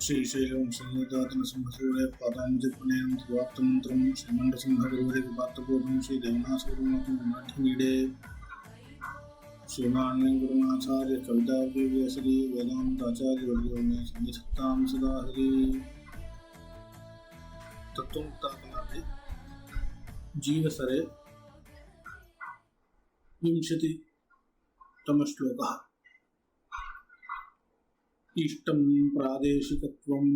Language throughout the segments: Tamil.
श्रीशैलम संयोदातन संभसूर्य पादांजपुनेन स्वाप्तमंत्रम श्रीमंड संभगुरुवरे पात्रपूर्णं श्री देवनासुरमतिनीडे श्रीमान गुरुनाचार्य कविताव्यव्यसरी वेदांताचार्यवर्यो मे सन्निधत्तां सदा हरि तत्त्वमुक्ताकलापे जीवसरे विंशतितमश्लोकः। इष्टं प्रादेशिकत्वं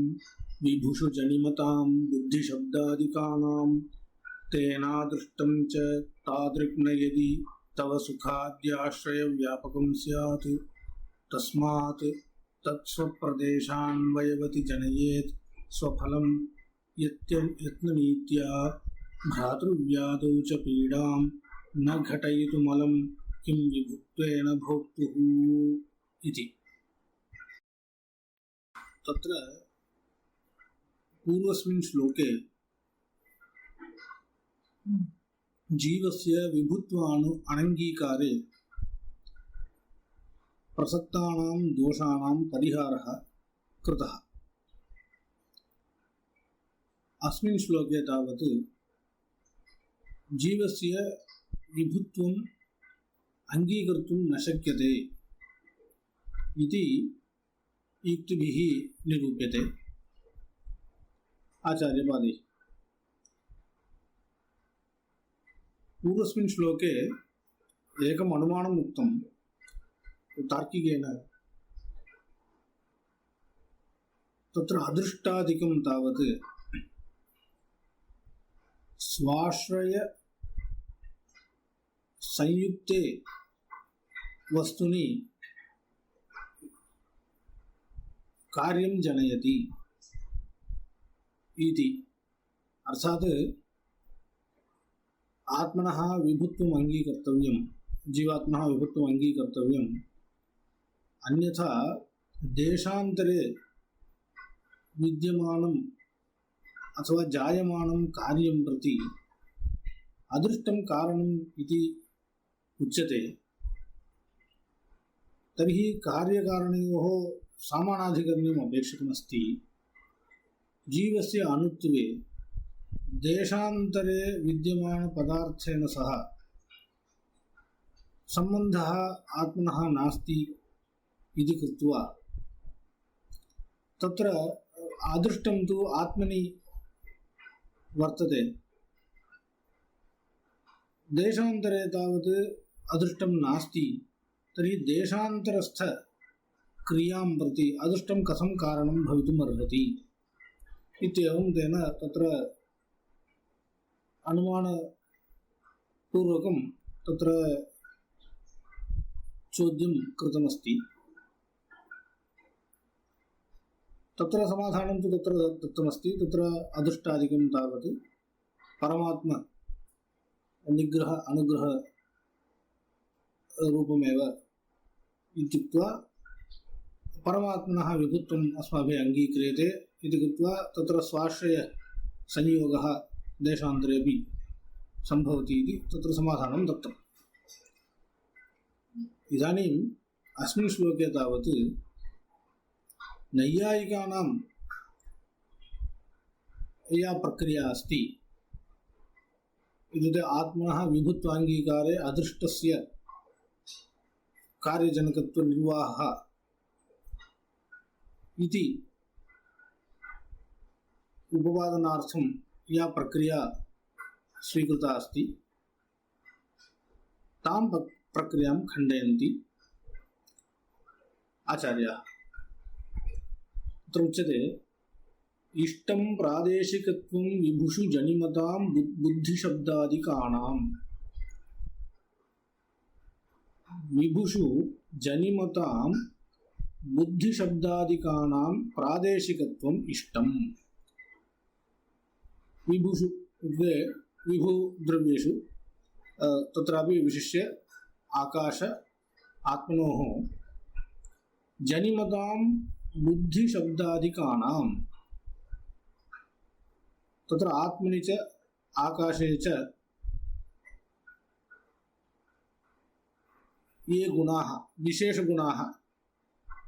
विभुषु जनिमतां बुद्धिशब्दादिकानां तेनादृष्टं च तादृक् न यदि तव सुखाद्याश्रयव्यापकं स्यात् तस्मात् तत्स्वप्रदेशान्वयवति जनयेत् स्वफलं यत्ननीत्या भ्रातृव्यादौ च पीडां न घटयितुमलं किं विभुत्वेन भोक्तुः इति। तत्र पूर्वस्मिन् श्लोके जीवस्य विभुत्वानु अनङ्गीकारे प्रसक्तानां दोषाणां परिहारः कृतः। अस्मिन् श्लोके तावत् जीवस्य विभुत्वम् अङ्गीकर्तुं न शक्यते इति युक्तिभिः निरूप्यते आचार्यपादैः। पूर्वस्मिन् श्लोके एकम् अनुमानम् उक्तं तार्किकेन। तत्र अदृष्टादिकं तावत् स्वाश्रय संयुक्ते वस्तुनि कार्यं जनयति इति। अर्थात् आत्मनः विभुत्वम् अङ्गीकर्तव्यं, जीवात्मनः विभुत्वम् अङ्गीकर्तव्यम्, अन्यथा देशान्तरे विद्यमानम् अथवा जायमानं कार्यं प्रति अदृष्टं कारणम् इति उच्यते। तर्हि कार्यकारणयोः सामानाधिकरण्यम् अपेक्षितमस्ति। जीवस्य अनुत्वे देशान्तरे विद्यमानपदार्थेन सह सम्बन्धः आत्मनः नास्ति इति कृत्वा तत्र अदृष्टं तु आत्मनि वर्तते, देशान्तरे तावत् अदृष्टं नास्ति। तर्हि देशान्तरस्थ क्रियां प्रति अदृष्टं कथं कारणं भवितुम् अर्हति इत्येवं तेन तत्र अनुमानपूर्वकं तत्र चोद्यं कृतमस्ति। तत्र समाधानं तु तत्र दत्तमस्ति। तत्र अदृष्टादिकं तावत् परमात्म निग्रह अनुग्रह रूपमेव इत्युक्त्वा परमात्मनः विभुत्वम् अस्माभिः अङ्गीक्रियते इति कृत्वा तत्र स्वाश्रय संयोगः देशान्तरेपि सम्भवति इति तत्र समाधानं दत्तम्। इदानीम् अस्मिन् श्लोके तावत् नैयायिकानां या प्रक्रिया अस्ति इत्युक्ते आत्मनः विभुत्वाङ्गीकारे अदृष्टस्य कार्यजनकत्वनिर्वाहः इति उपपादनार्थं या प्रक्रिया स्वीकृता अस्ति तां प्रक्रियां खण्डयन्ति आचार्याः। तत्र उच्यते इष्टं प्रादेशिकत्वं विभुषु जनिमतां बुद्धिशब्दादिकानां। विभुषु जनिमतां बुद्धिशब्दादिकानां प्रादेशिकत्वम् इष्टम्। विभुषु विभुद्रव्येषु तत्रापि विशिष्य आकाश आत्मनोः जनिमतां बुद्धिशब्दादिकानां तत्र आत्मनि च आकाशे च ये गुणाः विशेषगुणाः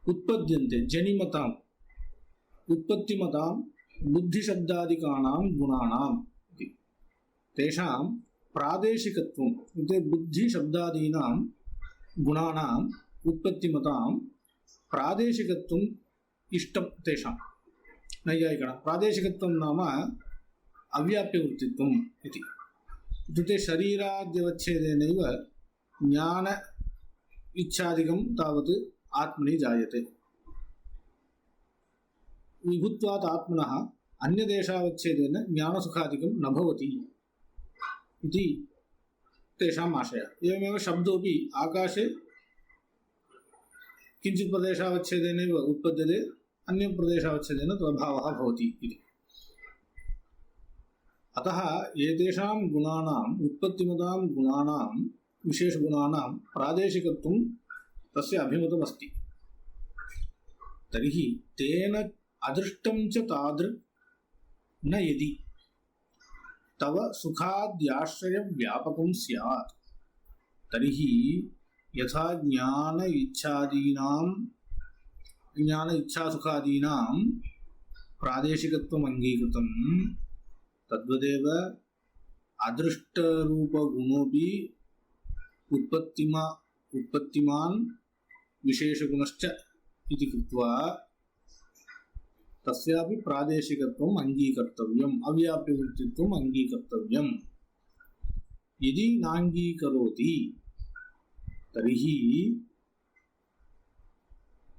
उत्पद्यन्ते जनिमतां उत्पत्तिमतां बुद्धिशब्दादिकानां गुणानां इति तेषां प्रादेशिकत्वं इति बुद्धिशब्दादीनां गुणानाम् उत्पत्तिमतां प्रादेशिकत्वम् इष्टं तेषां नैयायिकानां प्रादेशिकत्वं नाम अव्याप्यवृत्तित्वम् इति इत्युक्ते शरीराद्यवच्छेदेनैव ज्ञान इच्छादिकं तावत् आत्मनि जायते विभुत्वात् आत्मनः अन्यदेशावच्छेदेन ज्ञानसुखादिकं न भवति इति तेषाम् आशयः। एवमेव शब्दोऽपि आकाशे किञ्चित् प्रदेशावच्छेदेनैव उत्पद्यते अन्यप्रदेशावच्छेदेन तदभावः भवति इति। अतः एतेषां गुणानाम् उत्पत्तिमतां गुणानां विशेषगुणानां प्रादेशिकत्वं तस्य अभिमतमस्ति। तर्हि तेन अदृष्टं च तादृक् न यदि तव सुखाद्याश्रयव्यापकं स्यात् तर्हि यथा ज्ञान इच्छासुखादीनां प्रादेशिकत्वम् अंगीकृतं तद्वदेव अदृष्टरूपगुणोऽपि उत्पत्तिमान् विशेषगुणश्च इति कृत्वा तस्यापि प्रादेशिकत्वम् अंगीकर्तव्यम् अव्याप्यवृत्तित्वम् अंगीकर्तव्यम्। यदि नांगीकरोति तर्हि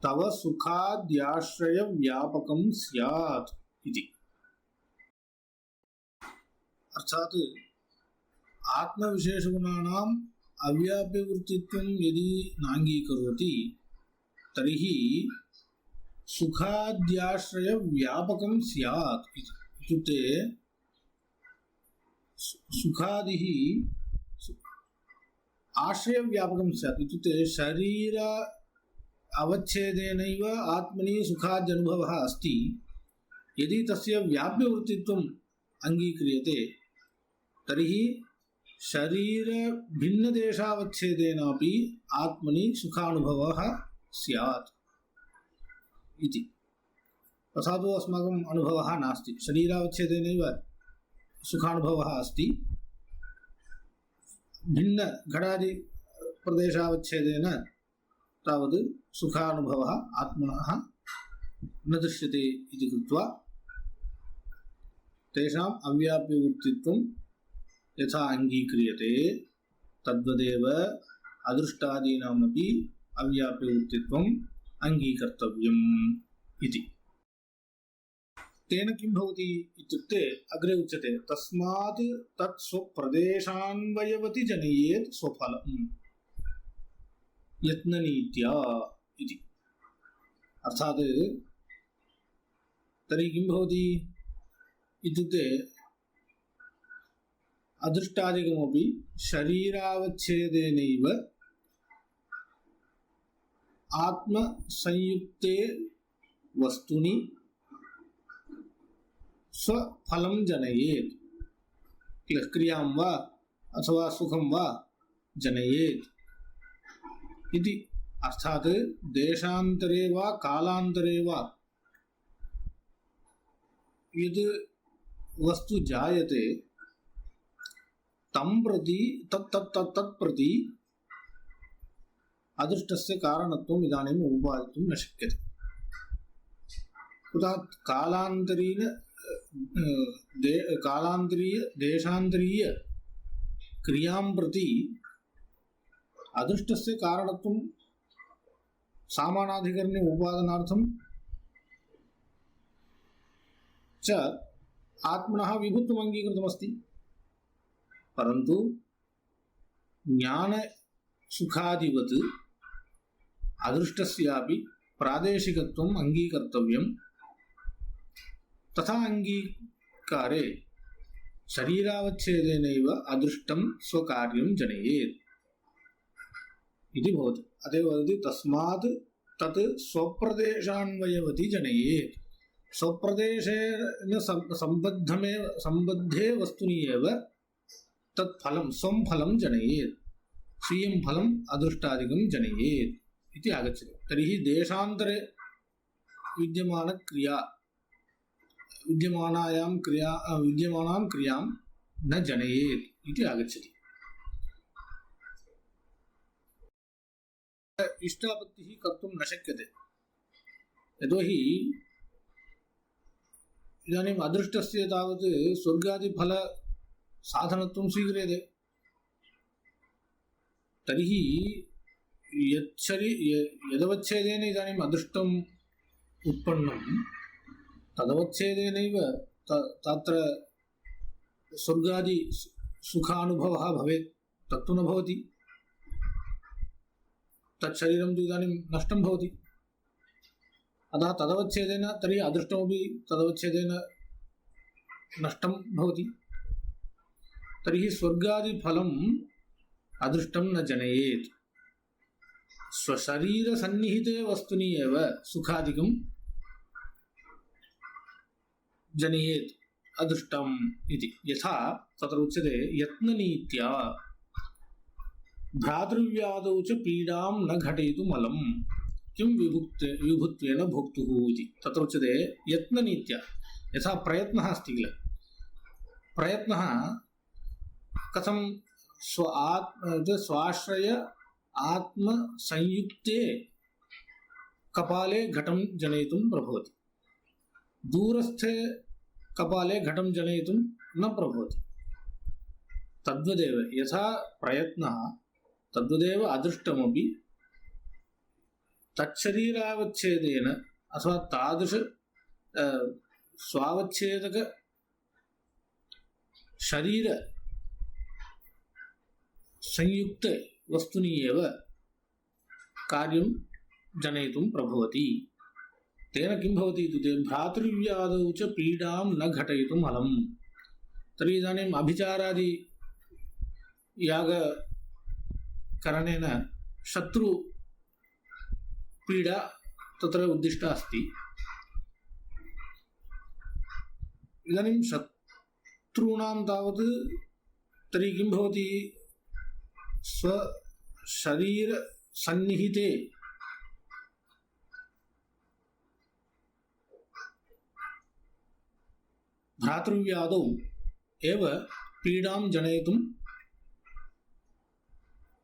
तव सुखाद्याश्रयव्यापकं स्यात् इति। अर्थात् आत्मविशेषगुणानाम् अव्याप्यवृत्तित्वं यदि नांगीकरोति तर्हि सुखाद्याश्रयव्यापकं स्यात् इत्युक्ते सुखादिः आश्रयव्यापकं स्यात् इत्युक्ते शरीर अवच्छेदेनैव आत्मनि सुखाद्यनुभवः अस्ति। यदि तस्य व्याप्यवृत्तित्वम् अंगीक्रियते तर्हि शरीर भिन्नदेशावच्छेदेनापि आत्मनि सुखानुभवः स्यात् इति। तथा तु अस्माकम् अनुभवः नास्ति, शरीरावच्छेदेनैव सुखानुभवः अस्ति, भिन्न घटादि प्रदेशावच्छेदेन तावत् सुखानुभवः आत्मनः न दृश्यते इति कृत्वा तेषाम् अव्याप्यवृत्तित्वं यथा अंगीक्रियते तद्वदेव अदृष्टादीनामपि अव्याप्यवृत्तित्वम् अंगीकर्तव्यम् इति। तेन किं भवति इत्युक्ते अग्रे उच्यते तस्मात् तत् स्वप्रदेशान्वयवति जनयेत् स्वफलम् यत्ननीत्या इति। अर्थात् तर्हि किं भवति इत्युक्ते अदृष्टादिकमपि शरीरावच्छेदेनैव आत्मसंयुक्ते वस्तुनि स्वफलं जनयेत्, क्रियां वा अथवा सुखं वा जनयेत् इति। अर्थात् देशान्तरे वा कालान्तरे वा यद् वस्तु जायते तं प्रति तत्प्रति अदृष्टस्य कारणत्वम् इदानीम् उपपादितुं न शक्यते। कुतः कालान्तरीय देशान्तरीय क्रियां प्रति अदृष्टस्य कारणत्वं सामानाधिकरणे उपादानार्थं च आत्मनः विभुत्वम् अंगीकृतमस्ति, परन्तु ज्ञान सुखादिवत् अदृष्टस्यापि प्रादेशिकत्वम् अंगीकर्तव्यम्। तथा अंगीकारे शरीरावच्छेदेनैव अदृष्टं स्वकार्यं जनयेत् इति भवति। अतएव वदति तस्मात् तत् स्वप्रदेशान्वयवति जनयेत्। स्वप्रदेशेन सम्बद्धे वस्तुनि एव तत् फलं स्वं फलं जनयेत्, स्वीयं फलम् अदृष्टादिकं जनयेत् इति आगच्छति। तर्हि देशान्तरे विद्यमानक्रिया विद्यमानां क्रियां न जनयेत् इति आगच्छति। इष्टापत्तिः कर्तुं न शक्यते, यतोहि इदानीम् अदृष्टस्य तावत् स्वर्गादिफलसाधनत्वं स्वीक्रियते। तर्हि यदवच्छेदेन इदानीम् अदृष्टम् उत्पन्नं तदवच्छेदेनैव तत्र स्वर्गादि सुखानुभवः भवेत्, तत्तु न भवति। तत्शरीरं तु इदानीं नष्टं भवति। अतः तदवच्छेदेन तर्हि अदृष्टमपि तदवच्छेदेन नष्टं भवति। तर्हि स्वर्गादिफलम् अदृष्टं न जनयेत्। स्वशरीरसन्निहिते वस्तुनि एव सुखादिकं जनयेत् अदृष्टम् इति। यथा तत्र उच्यते यत्ननीत्या भ्रातृव्यादौ च पीडां न घटयितुम् अलम् किं विभुत्वेन भोक्तुः इति। तत्र उच्यते यत्ननीत्या, यथा प्रयत्नः अस्ति किल, प्रयत्नः कथं स्वाश्रय आत्मसंयुक्ते कपाले घटं जनयितुं प्रभवति, दूरस्थे कपाले घटं जनयितुं न प्रभवति। तद्वदेव यथा प्रयत्नः तद्वदेव अदृष्टमपि तच्छरीरावच्छेदेन अथवा तादृश स्वावच्छेदक शरीर संयुक्त वस्तुनि एव कार्यं जनयितुं प्रभवति। तेन किं भवति इत्युक्ते भ्रातृव्यादौ च पीडां न घटयितुम् अलम्। तर्हि इदानीम् अभिचारादि यागकरणेन शत्रुपीडा तत्र उद्दिष्टा अस्ति। इदानीं शत्रूणां तावत् तर्हि किं भवति, स्वशरीरसन्निहिते भ्रातृव्यादौ एव पीडां जनयितुं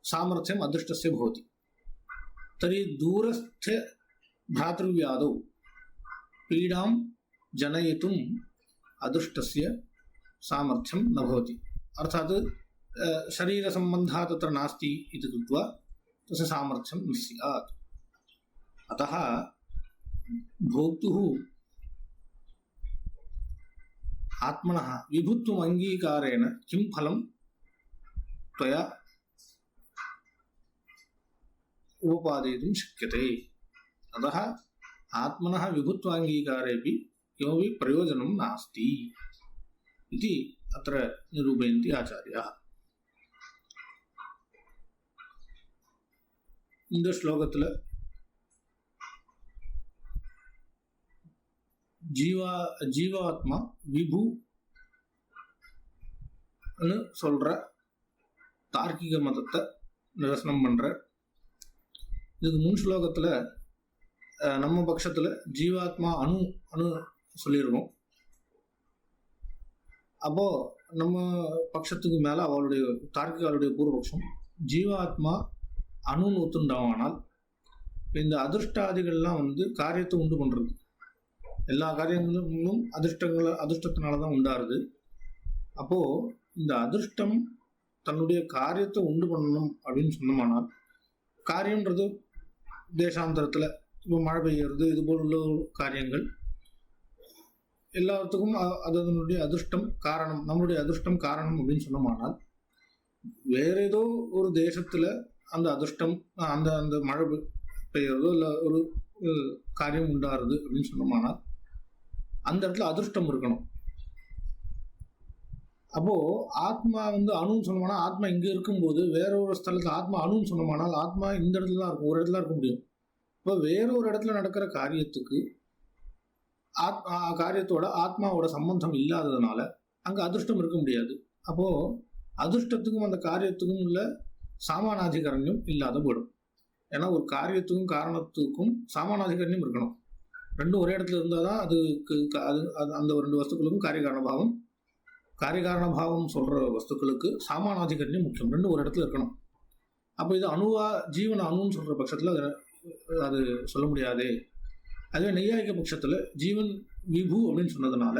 सामर्थ्यम् अदृष्टस्य भवति। तर्हि दूरस्थ भ्रातृव्यादौ पीडां जनयितुम् अदृष्टस्य सामर्थ्यं न भवति। अर्थात् शरीरसम्बन्धः तत्र नास्ति इति कृत्वा तस्य सामर्थ्यं न स्यात्। अतः भोक्तुः आत्मनः विभुत्वम् अङ्गीकारेण किं फलं त्वया उपपादयितुं शक्यते। अतः आत्मनः विभुत्वाङ्गीकारेपि किमपि प्रयोजनं नास्ति इति अत्र निरूपयन्ति आचार्याः। இந்த ஸ்லோகத்தில் ஜீவாத்மா விபுன்னு சொல்ற தார்க்கிக மதத்தை நிரசனம் பண்ற. இதுக்கு முன் ஸ்லோகத்தில் நம்ம பட்சத்தில் ஜீவாத்மா அணு சொல்லியிருக்கோம். அப்போ நம்ம பட்சத்துக்கு மேல அவளுடைய தார்க்கிகளுடைய பூர்வபக்ஷம் ஜீவாத்மா அணுன்னு ஒத்துண்டானால் இந்த அதிர்ஷ்டாதிகள்லாம் காரியத்தை உண்டு பண்றது. எல்லா காரியங்களும் அதிர்ஷ்டத்தினால தான் உண்டாருது. அப்போ இந்த அதிர்ஷ்டம் தன்னுடைய காரியத்தை உண்டு பண்ணணும் அப்படின்னு சொன்னோமானால், காரியம்ன்றது தேசாந்தரத்தில் இப்போ மழை பெய்யறது இது போல் உள்ள காரியங்கள் எல்லாத்துக்கும் அதனுடைய அதிர்ஷ்டம் காரணம், நம்மளுடைய அதிர்ஷ்டம் காரணம் அப்படின்னு சொன்னோமானால், வேற ஏதோ ஒரு தேசத்துல அந்த அதிர்ஷ்டம் அந்த அந்த மழை பெய்யறதோ இல்லை ஒரு காரியம் உண்டாருது அப்படின்னு சொன்னோமானால் அந்த இடத்துல அதிர்ஷ்டம் இருக்கணும். அப்போ ஆத்மா அணுன்னு சொன்னோம்னா, ஆத்மா இங்க இருக்கும்போது வேற ஒரு ஸ்தலத்துல ஆத்மா அணுன்னு சொன்னோம்னால் ஆத்மா இந்த இடத்துல தான் இருக்கும், ஒரு இடத்துல இருக்க முடியும். இப்போ வேற ஒரு இடத்துல நடக்கிற காரியத்துக்கு காரியத்தோட ஆத்மாவோட சம்பந்தம் இல்லாததுனால அங்க அதிர்ஷ்டம் இருக்க முடியாது. அப்போ அதிர்ஷ்டத்துக்கும் அந்த காரியத்துக்கும் உள்ள சாமானாதிகரண்யம் இல்லாத போயிடும். ஏன்னா ஒரு காரியத்துக்கும் காரணத்துக்கும் சாமானாதிகரண்யம் இருக்கணும். ரெண்டும் ஒரே இடத்துல இருந்தால் தான் அதுக்கு அது அந்த ரெண்டு வஸ்துக்களுக்கும் காரியகாரண பாவம் சொல்கிற வஸ்துக்களுக்கு சாமானாதிகரண்யம் முக்கியம். ரெண்டும் ஒரு இடத்துல இருக்கணும். அப்போ இது ஜீவன அணுன்னு சொல்கிற பட்சத்தில் அது சொல்ல முடியாது. அதுவே நெய்யாயிக்க பட்சத்தில் ஜீவன் விபு அப்படின்னு சொன்னதுனால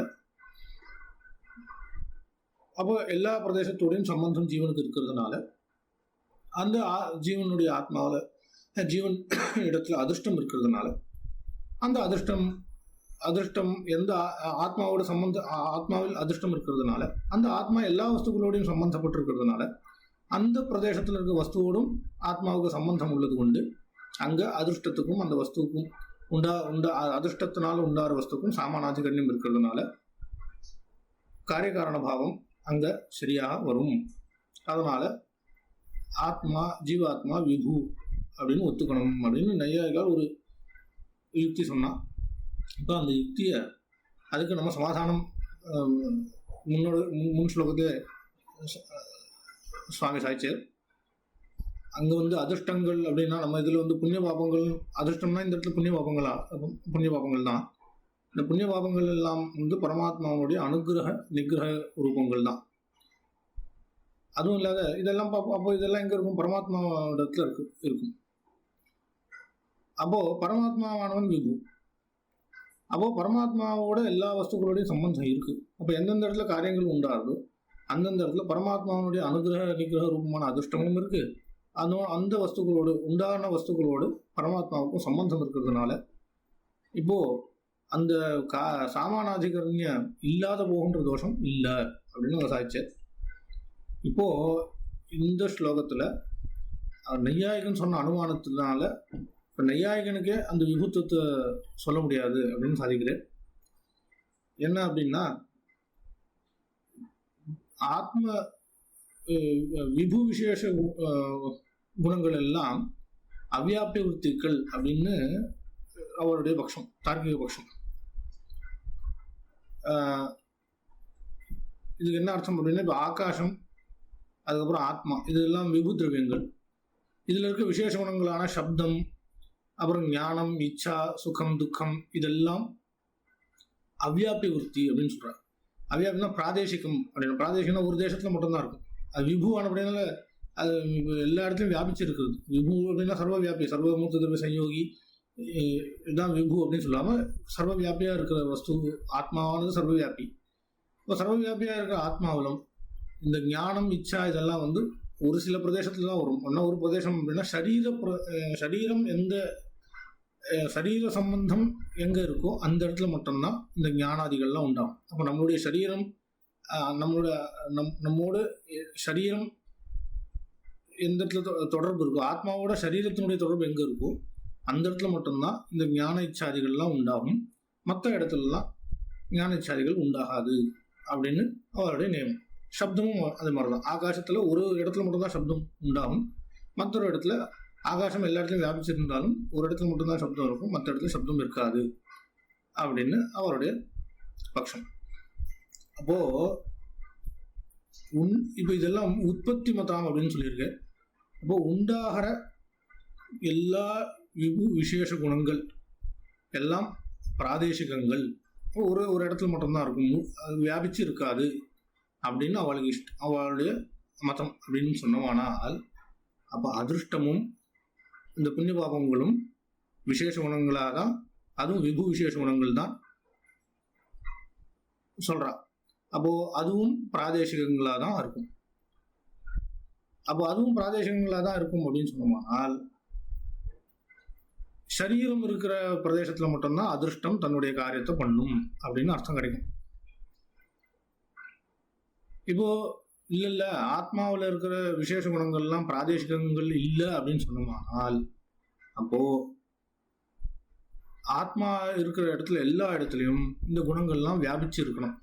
அப்போ எல்லா பிரதேசத்தோடையும் சம்பந்தம் ஜீவனுக்கு இருக்கிறதுனால அந்த ஜீவனுடைய ஆத்மாவில் ஜீவன் இடத்துல அதிர்ஷ்டம் இருக்கிறதுனால அந்த அதிர்ஷ்டம் எந்த ஆத்மாவோட ஆத்மாவில் அதிர்ஷ்டம் இருக்கிறதுனால அந்த ஆத்மா எல்லா வஸ்துக்களோடையும் சம்பந்தப்பட்டு இருக்கிறதுனால அந்த பிரதேசத்தில் இருக்க வஸ்துவோடும் ஆத்மாவுக்கு சம்பந்தம் உள்ளது கொண்டு அங்கே அதிர்ஷ்டத்துக்கும் அந்த வஸ்துவுக்கும் அதிர்ஷ்டத்தினால உண்டார வஸ்துக்கும் சாமானாதிகரண்யம் இருக்கிறதுனால காரியகாரண பாவம் அங்கே சரியாக வரும். அதனால ஜீவாத்மா விபு அப்படின்னு ஒத்துக்கணும் அப்படின்னு நையாயிகால் ஒரு யுக்தி சொன்னான். இப்போ அந்த யுக்தியை அதுக்கு நம்ம சமாதானம் முன் ஸ்லோகத்தை சுவாமி சாய்ச்சார். அங்கே அதிர்ஷ்டங்கள் அப்படின்னா நம்ம இதில் புண்ணிய பாபங்கள், அதிர்ஷ்டம்னா இந்த இடத்துல புண்ணிய பாபங்கள் தான். இந்த புண்ணிய பாபங்கள் எல்லாம் பரமாத்மாவுடைய அனுகிரக நிகிரக ரூபங்கள் தான். அதுவும் இல்லாத இதெல்லாம் அப்போ இதெல்லாம் எங்கே இருக்கும்? பரமாத்மா இடத்துல இருக்கும். அப்போ பரமாத்மாவானவன் விபு. அப்போ பரமாத்மாவோட எல்லா வஸ்துக்களோடையும் சம்பந்தம் இருக்கு. அப்போ எந்தெந்த இடத்துல காரியங்கள் உண்டாகுதோ அந்தந்த இடத்துல பரமாத்மாவனுடைய அனுகிரக நிகிரக ரூபமான அதிர்ஷ்டமும் இருக்கு. அந்த வஸ்துக்களோடு உண்டான வஸ்துக்களோடு பரமாத்மாவுக்கும் சம்பந்தம் இருக்கிறதுனால இப்போ அந்த சாமானாதிகரண்ய இல்லாத போகின்ற தோஷம் இல்லை அப்படின்னு சாதிச்சார். இப்போ இந்த ஸ்லோகத்துல நையாயிகன் சொன்ன அனுமானத்தினால இப்போ நையாயிகனுக்கே அந்த விபுத்துவத்தை சொல்ல முடியாது அப்படின்னு சாதிக்கிறேன். என்ன அப்படின்னா ஆத்ம விபு விசேஷ குணங்கள் எல்லாம் அவ்யாபிய விருத்திகள் அப்படின்னு அவருடைய பட்சம், தார்க்கிக பட்சம். இதுக்கு என்ன அர்த்தம் அப்படின்னா இப்போ ஆகாசம், அதுக்கப்புறம் ஆத்மா, இதெல்லாம் விபு திரவியங்கள். இதில் இருக்க விசேஷ குணங்களான சப்தம், அப்புறம் ஞானம், இச்சா, சுகம், துக்கம் இதெல்லாம் அவ்யாபிய விருத்தி அப்படின்னு சொல்கிறார். அவ்யாபினா பிராதேசிகம் அப்படின்னு. பிராதேசிகம்னா ஒரு தேசத்தில் மட்டும்தான் இருக்கும். அது விபுவான அப்படின்னால அது எல்லா இடத்துலையும் வியாபிச்சிருக்கிறது. விபு அப்படின்னா சர்வ வியாபி, சர்வமூர்த்த திரவிய சயோகி இதுதான் விபு அப்படின்னு சொல்லாமல் சர்வ வியாபியாக இருக்கிற வஸ்து ஆத்மாவானது சர்வ வியாபி. இப்போ சர்வ வியாபியாக இருக்கிற ஆத்மாவிலும் இந்த ஞானம், இச்சா இதெல்லாம் ஒரு சில பிரதேசத்துல தான் வரும். ஒன்றா ஒரு பிரதேசம் அப்படின்னா சரீரம் எந்த சரீர சம்பந்தம் எங்கே இருக்கோ அந்த இடத்துல மட்டும்தான் இந்த ஞானாதிகள்லாம் உண்டாகும். அப்போ நம்மளுடைய சரீரம் நம்மோட சரீரம் எந்த இடத்துல தொடர்பு இருக்கோ, ஆத்மாவோட சரீரத்தினுடைய தொடர்பு எங்கே இருக்கோ அந்த இடத்துல மட்டும்தான் இந்த ஞான இச்சாதிகள்லாம் உண்டாகும். மற்ற இடத்துலலாம் ஞான இச்சாதிகள் உண்டாகாது அப்படின்னு அவருடைய நியமம். சப்தமும் அது மாதிரி தான். ஆகாசத்தில் ஒரு இடத்துல மட்டும்தான் சப்தம் உண்டாகும். மற்றொரு இடத்துல ஆகாசம் எல்லா இடத்துலையும் வியாபிச்சிருந்தாலும் ஒரு இடத்துல மட்டும்தான் சப்தம் இருக்கும், மற்ற இடத்துல சப்தம் இருக்காது அப்படின்னு அவருடைய பட்சம். அப்போ இப்போ இதெல்லாம் உற்பத்தி மதம் அப்படின்னு சொல்லியிருக்கேன். அப்போ உண்டாகிற எல்லா விசேஷ குணங்கள் எல்லாம் பிராதேசிகங்கள், ஒரு இடத்துல மட்டும்தான் இருக்கும், அது வியாபிச்சு இருக்காது அப்படின்னு அவளுடைய மதம் அப்படின்னு சொன்னோமானால் அப்போ அதிருஷ்டமும் இந்த புண்ணிய பாபங்களும் விசேஷ குணங்களாக தான், அதுவும் விபு விசேஷ குணங்கள் தான் சொல்றா. அப்போ அதுவும் பிராதேசிகங்களாக தான் இருக்கும். அப்போ அதுவும் பிராதேசிகங்களாக தான் இருக்கும் அப்படின்னு சொன்னோமானால் சரீரம் இருக்கிற பிரதேசத்துல மட்டும்தான் அதிர்ஷ்டம் தன்னுடைய காரியத்தை பண்ணும் அப்படின்னு அர்த்தம் கிடைக்கும். இப்போ இல்ல ஆத்மாவில் இருக்கிற விசேஷ குணங்கள்லாம் பிராதேசிகங்கள் இல்லை அப்படின்னு சொன்னோமானால் அப்போ ஆத்மா இருக்கிற இடத்துல எல்லா இடத்துலையும் இந்த குணங்கள்லாம் வியாபிச்சு இருக்கணும்.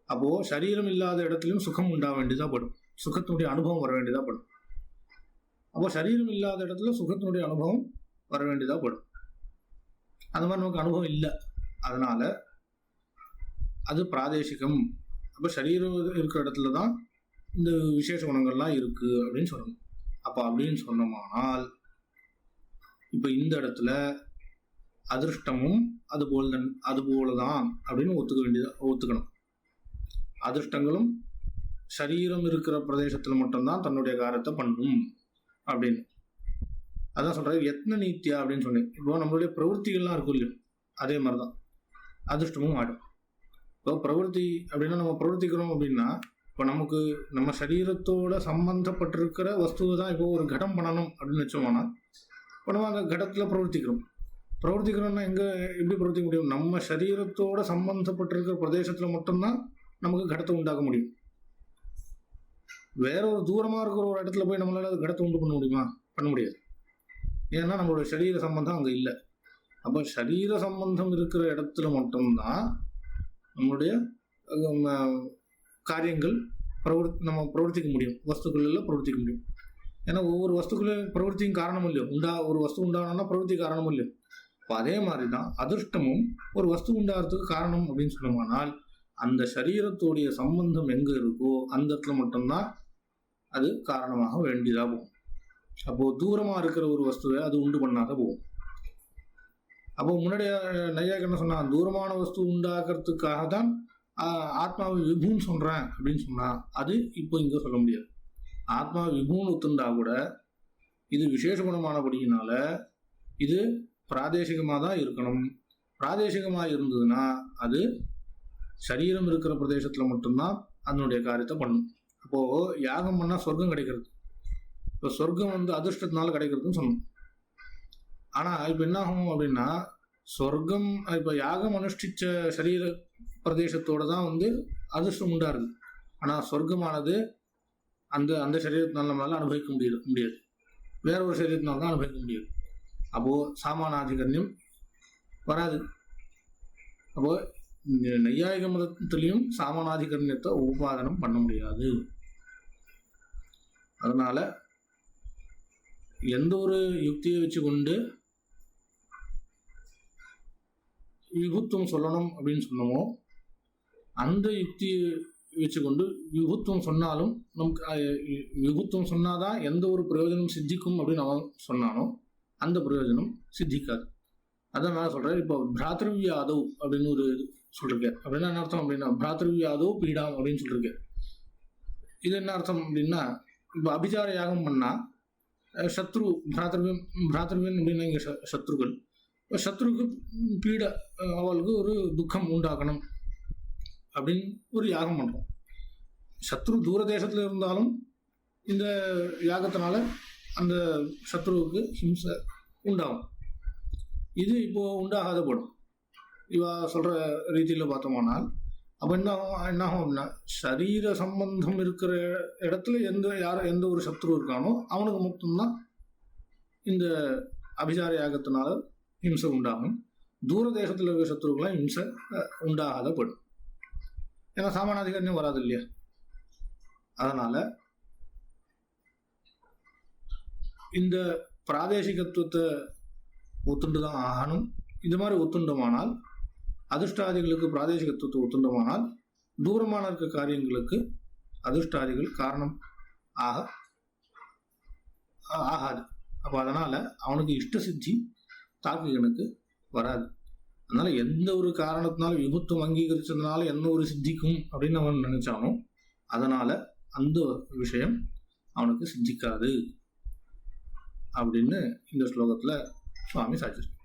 அப்போ சரீரம் இல்லாத இடத்துலையும் சுகம் உண்டாக வேண்டியதா படும், சுகத்தினுடைய அனுபவம் வர வேண்டியதா படும். அப்போ சரீரம் இல்லாத இடத்துல சுகத்தினுடைய அனுபவம் வர வேண்டியதா படும். அந்த மாதிரி நமக்கு அனுபவம் இல்லை, அதனால அது பிராதேசிகம். அப்போ சரீரம் இருக்கிற இடத்துல தான் இந்த விசேஷ குணங்கள்லாம் இருக்கு அப்படின்னு சொல்லணும். அப்போ அப்படின்னு சொன்னோமானால் இப்போ இந்த இடத்துல அதிர்ஷ்டமும் அதுபோலதான் அப்படின்னு ஒத்துக்கணும். அதிர்ஷ்டங்களும் சரீரம் இருக்கிற பிரதேசத்துல மட்டும்தான் தன்னுடைய காரியத்தை பண்ணும் அப்படின்னு. அதான் சொல்றாரு யத்ன நீத்தியா அப்படின்னு சொன்னேன். இப்போ நம்மளுடைய பிரவൃத்திகள்லாம் இருக்கும் இல்லையோ, அதே மாதிரிதான் அதிர்ஷ்டமும் ஆடும். இப்போ பிரவൃத்தி அப்படின்னா நம்ம பிரவர்த்திக்கிறோம் அப்படின்னா, இப்போ நமக்கு நம்ம சரீரத்தோட சம்பந்தப்பட்டிருக்கிற வஸ்துவை தான் இப்போ ஒரு கடம் பண்ணணும் அப்படின்னு வச்சோம்னா, இப்போ நம்ம அந்த கடத்துல பிரவர்த்திக்கிறோம்னா எப்படி பிரவர்த்திக்க முடியும்? நம்ம சரீரத்தோட சம்பந்தப்பட்டிருக்கிற பிரதேசத்துல மட்டும்தான் நமக்கு கடத்தை உண்டாக்க முடியும். வேற ஒரு தூரமா இருக்கிற ஒரு இடத்துல போய் நம்மளால அது கடத்தை உண்டு பண்ண முடியுமா? பண்ண முடியாது. ஏன்னா நம்மளோட சரீர சம்பந்தம் அங்க இல்லை. அப்போ சரீர சம்பந்தம் இருக்கிற இடத்துல மட்டும்தான் நம்மளுடைய காரியங்கள் நம்ம பிரவர்த்திக்க முடியும், வஸ்துக்களில் பிரவர்த்திக்க முடியும். ஏன்னா ஒவ்வொரு வஸ்துக்களும் பிரவர்த்தியும் காரணம் இல்லையோ, ஒரு வஸ்து உண்டாகணும்னா பிரவர்த்தி காரணம் இல்லையோ. இப்போ அதே மாதிரி தான் அதிர்ஷ்டமும் ஒரு வஸ்து உண்டாகிறதுக்கு காரணம் அப்படின்னு சொன்னோம்னால், அந்த சரீரத்தோடைய சம்பந்தம் எங்க இருக்கோ அந்த இடத்துல மட்டும்தான் அது காரணமாக வேண்டியதாக போகும். அப்போ தூரமா இருக்கிற ஒரு வஸ்துவை அது உண்டு பண்ணாத போகும். அப்போ முன்னாடி நையாயிகர் என்ன சொன்னா, தூரமான வஸ்து உண்டாக்குறதுக்காக தான் ஆத்மாவை விபுன்னு சொல்றேன் அப்படின்னு சொன்னா, அது இப்போ இங்க சொல்ல முடியாது. ஆத்மா விபுன்னு ஒத்துண்டா கூட இது விசேஷ குணமானபடியினால இது பிராதேசிகமாக தான் இருக்கணும். பிராதேசிகமாக இருந்ததுன்னா அது சரீரம் இருக்கிற பிரதேசத்துல மட்டும்தான் அதனுடைய காரியத்தை பண்ணும். அப்போ யாகம் பண்ணா சொர்க்கம் கிடைக்கிறது. இப்போ சொர்க்கம் அதிர்ஷ்டத்தினால கிடைக்கிறதுன்னு சொன்னோம். ஆனா இப்ப என்ன ஆகும் அப்படின்னா, சொர்க்கம் இப்ப யாகம் அனுஷ்டிச்ச சரீர பிரதேசத்தோட தான் அதிர்ஷ்டம் உண்டாருது. ஆனா சொர்க்கமானது அந்த அந்த சரீரத்தினால நம்மளால அனுபவிக்க முடியாது. வேற ஒரு சரீரத்தினால தான் அனுபவிக்க முடியாது. அப்போ சாமானாதிகரண்யம் வராது. அப்போ நையாயிக மதத்திலையும் சாமானாதிகரண்யத்தை உபாதனம் பண்ண முடியாது. அதனால எந்த ஒரு யுக்தியை வச்சு கொண்டு விபுத்துவம் சொல்லணும் அப்படின்னு சொன்னோமோ, அந்த யுக்தியை வச்சுக்கொண்டு விபுத்துவம் சொன்னாலும் நமக்கு விபுத்துவம் சொன்னாதான் எந்த ஒரு பிரயோஜனம் சித்திக்கும் அப்படின்னு அவன் சொன்னானோ அந்த பிரயோஜனம் சித்திக்காது. அதான் நான் சொல்றேன். இப்போ பிராத்திருவியாதவ் அப்படின்னு ஒரு சொல்லிருக்கேன். அப்படின்னா என்ன அர்த்தம் அப்படின்னா, பிராத்திருவியாதவ் பீடாம் அப்படின்னு சொல்லிருக்கேன். இது என்ன அர்த்தம் அப்படின்னா, இப்போ அபிச்சார யாகம் பண்ணா சத்ரு பிராத்திருவியன் அப்படின்னா இங்க சத்ருக்கள், சத்ருக்கு பீட அவளுக்கு ஒரு துக்கம் உண்டாக்கணும் அப்படின்னு ஒரு யாகம் பண்றோம். சத்ரு தூர தேசத்துல இருந்தாலும் இந்த யாகத்தினால அந்த சத்ருவுக்கு ஹிம்சை உண்டாகும். இது இப்போ உண்டாகாத போடும் இவ சொல்ற ரீதியில பார்த்தோம்னால். அப்ப என்ன ஆகும் அப்படின்னா, சரீர சம்பந்தம் இருக்கிற இடத்துல எந்த ஒரு சத்ரு இருக்கானோ அவனுக்கு மட்டும்தான் இந்த அபிசார யாகத்தினால ஹிம்சை உண்டாகும். தூர தேசத்துல இருக்கிற சத்ருக்கெல்லாம் ஹிம்சை உண்டாகாத படும். ஏன்னா சாமானாதிகாரியம் வராது இல்லையா. அதனால இந்த பிராதேசிகத்துவத்தை ஒத்துண்டுதான் ஆகணும். இது மாதிரி ஒத்துண்டோமானால், அதிர்ஷ்டாதிகளுக்கு பிராதேசிகத்துவத்தை ஒத்துண்டோமானால், தூரமான இருக்க காரியங்களுக்கு அதிர்ஷ்டாதிகள் காரணம் ஆகாது. அப்போ அதனால அவனுக்கு இஷ்ட சித்தி தாக்கிகனுக்கு வராது. அதனால எந்த ஒரு காரணத்தினால விபத்துவம் அங்கீகரிச்சதுனால என்ன ஒரு சித்திக்கும் அப்படின்னு அவன் நினைச்சானோ, அதனால அந்த விஷயம் அவனுக்கு சித்திக்காது அப்படின்னு இந்த ஸ்லோகத்துல சுவாமி சாதிச்சிருக்கு.